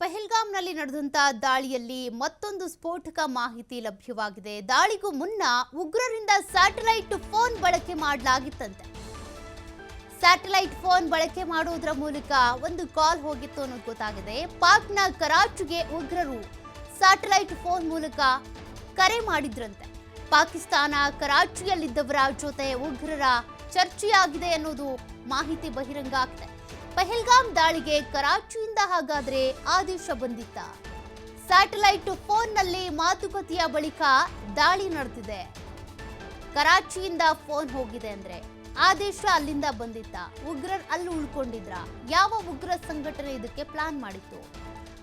ಪಹಲ್ಗಾಮ್ನಲ್ಲಿ ನಡೆದಂತ ದಾಳಿಯಲ್ಲಿ ಮತ್ತೊಂದು ಸ್ಫೋಟಕ ಮಾಹಿತಿ ಲಭ್ಯವಾಗಿದೆ. ದಾಳಿಗೂ ಮುನ್ನ ಉಗ್ರರಿಂದ ಸ್ಯಾಟಲೈಟ್ ಫೋನ್ ಬಳಕೆ ಮಾಡಲಾಗಿತ್ತಂತೆ. ಸ್ಯಾಟಲೈಟ್ ಫೋನ್ ಬಳಕೆ ಮಾಡುವುದರ ಮೂಲಕ ಒಂದು ಕಾಲ್ ಹೋಗಿತ್ತು ಅನ್ನೋದು ಗೊತ್ತಾಗಿದೆ. ಪಾಕ್ನ ಕರಾಚಿಗೆ ಉಗ್ರರು ಸ್ಯಾಟಲೈಟ್ ಫೋನ್ ಮೂಲಕ ಕರೆ ಮಾಡಿದ್ರಂತೆ. ಪಾಕಿಸ್ತಾನ ಕರಾಚಿಯಲ್ಲಿದ್ದವರ ಜೊತೆ ಉಗ್ರರ ಚರ್ಚೆಯಾಗಿದೆ ಅನ್ನೋದು ಮಾಹಿತಿ ಬಹಿರಂಗ ಆಗಿದೆ. ಪಹಲ್ಗಾಮ್ ದಾಳಿಗೆ ಕರಾಚಿಯಿಂದ ಹಾಗಾದ್ರೆ ಆದೇಶ ಬಂದಿತ್ತ? ಸ್ಯಾಟಲೈಟ್ ಫೋನ್ನಲ್ಲಿ ಮಾತುಕತೆಯ ಬಳಿಕ ದಾಳಿ ನಡೆದಿದೆ. ಕರಾಚಿಯಿಂದ ಫೋನ್ ಹೋಗಿದೆ ಅಂದ್ರೆ ಆದೇಶ ಅಲ್ಲಿಂದ ಬಂದಿತ್ತ? ಉಗ್ರರು ಅಲ್ಲಿ ಉಳ್ಕೊಂಡಿದ್ರ? ಯಾವ ಉಗ್ರ ಸಂಘಟನೆ ಇದಕ್ಕೆ ಪ್ಲಾನ್ ಮಾಡಿತ್ತು?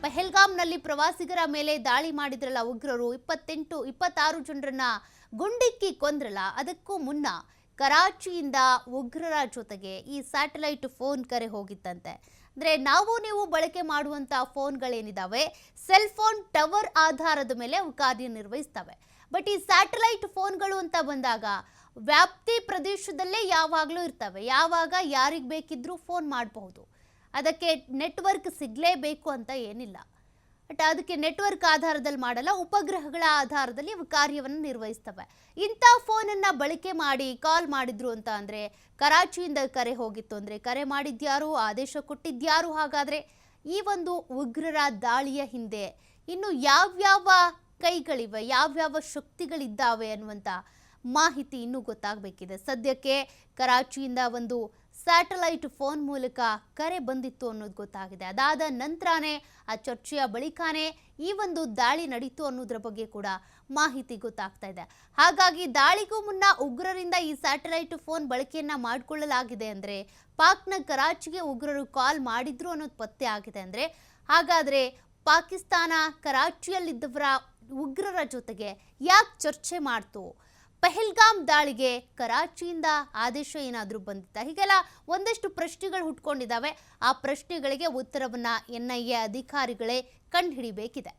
ಪಹಲ್ಗಾಮ್ನಲ್ಲಿ ಪ್ರವಾಸಿಗರ ಮೇಲೆ ದಾಳಿ ಮಾಡಿದ್ರಲ್ಲ ಉಗ್ರರು, 26 ಜನರನ್ನ ಗುಂಡಿಕ್ಕಿ ಕೊಂದ್ರಲ್ಲ, ಅದಕ್ಕೂ ಮುನ್ನ ಕರಾಚಿಯಿಂದ ಉಗ್ರರ ಜೊತೆಗೆ ಈ ಸ್ಯಾಟಲೈಟ್ ಫೋನ್ ಕರೆ ಹೋಗಿತ್ತಂತೆ. ಅಂದರೆ ನೀವು ಬಳಕೆ ಮಾಡುವಂಥ ಫೋನ್ಗಳೇನಿದ್ದಾವೆ ಸೆಲ್ ಫೋನ್ ಟವರ್ ಆಧಾರದ ಮೇಲೆ ಅವು ಕಾರ್ಯನಿರ್ವಹಿಸ್ತವೆ. ಬಟ್ ಈ ಸ್ಯಾಟಲೈಟ್ ಫೋನ್ಗಳು ಅಂತ ಬಂದಾಗ ವ್ಯಾಪ್ತಿ ಪ್ರದೇಶದಲ್ಲೇ ಯಾವಾಗಲೂ ಇರ್ತವೆ. ಯಾವಾಗ ಯಾರಿಗೆ ಬೇಕಿದ್ರೂ ಫೋನ್ ಮಾಡಬಹುದು. ಅದಕ್ಕೆ ನೆಟ್ವರ್ಕ್ ಸಿಗಲೇಬೇಕು ಅಂತ ಏನಿಲ್ಲ. ಬಟ್ ಅದಕ್ಕೆ ನೆಟ್ವರ್ಕ್ ಆಧಾರದಲ್ಲಿ ಮಾಡಲ್ಲ, ಉಪಗ್ರಹಗಳ ಆಧಾರದಲ್ಲಿ ಅವು ಕಾರ್ಯವನ್ನು ನಿರ್ವಹಿಸ್ತವೆ. ಇಂಥ ಫೋನನ್ನು ಬಳಕೆ ಮಾಡಿ ಕಾಲ್ ಮಾಡಿದ್ರು ಅಂತ ಅಂದರೆ ಕರಾಚಿಯಿಂದ ಕರೆ ಹೋಗಿತ್ತು ಅಂದರೆ ಕರೆ ಮಾಡಿದ್ಯಾರು, ಆದೇಶ ಕೊಟ್ಟಿದ್ಯಾರು? ಹಾಗಾದರೆ ಈ ಒಂದು ಉಗ್ರರ ದಾಳಿಯ ಹಿಂದೆ ಇನ್ನು ಯಾವ್ಯಾವ ಕೈಗಳಿವೆ, ಯಾವ್ಯಾವ ಶಕ್ತಿಗಳಿದ್ದಾವೆ ಅನ್ನುವಂಥ ಮಾಹಿತಿ ಇನ್ನೂ ಗೊತ್ತಾಗಬೇಕಿದೆ. ಸದ್ಯಕ್ಕೆ ಕರಾಚಿಯಿಂದ ಒಂದು ಸ್ಯಾಟಲೈಟ್ ಫೋನ್ ಮೂಲಕ ಕರೆ ಬಂದಿತ್ತು ಅನ್ನೋದು ಗೊತ್ತಾಗಿದೆ. ಅದಾದ ನಂತರನೇ ಆ ಚರ್ಚೆಯ ಬಳಿಕನೇ ಈ ಒಂದು ದಾಳಿ ನಡೀತು ಅನ್ನೋದ್ರ ಬಗ್ಗೆ ಕೂಡ ಮಾಹಿತಿ ಗೊತ್ತಾಗ್ತಾ ಇದೆ. ಹಾಗಾಗಿ ದಾಳಿಗೂ ಮುನ್ನ ಉಗ್ರರಿಂದ ಈ ಸ್ಯಾಟಲೈಟ್ ಫೋನ್ ಬಳಕೆಯನ್ನ ಮಾಡಿಕೊಳ್ಳಲಾಗಿದೆ ಅಂದರೆ ಪಾಕ್ನ ಕರಾಚಿಗೆ ಉಗ್ರರು ಕಾಲ್ ಮಾಡಿದ್ರು ಅನ್ನೋದು ಪತ್ತೆ ಆಗಿದೆ. ಅಂದರೆ ಹಾಗಾದರೆ ಪಾಕಿಸ್ತಾನ ಕರಾಚಿಯಲ್ಲಿದ್ದವರ ಉಗ್ರರ ಜೊತೆಗೆ ಯಾಕೆ ಚರ್ಚೆ ಮಾಡ್ತು? ಪಹಲ್ಗಾಮ್ ದಾಳಿಗೆ ಕರಾಚಿಯಿಂದ ಆದೇಶ ಏನಾದರೂ ಬಂದಿತ್ತಾ? ಹೀಗೆಲ್ಲ ಒಂದಷ್ಟು ಪ್ರಶ್ನೆಗಳು ಹುಟ್ಕೊಂಡಿದ್ದಾವೆ. ಆ ಪ್ರಶ್ನೆಗಳಿಗೆ ಉತ್ತರವನ್ನು NIA ಅಧಿಕಾರಿಗಳೇ ಕಂಡುಹಿಡಿಬೇಕಿದೆ.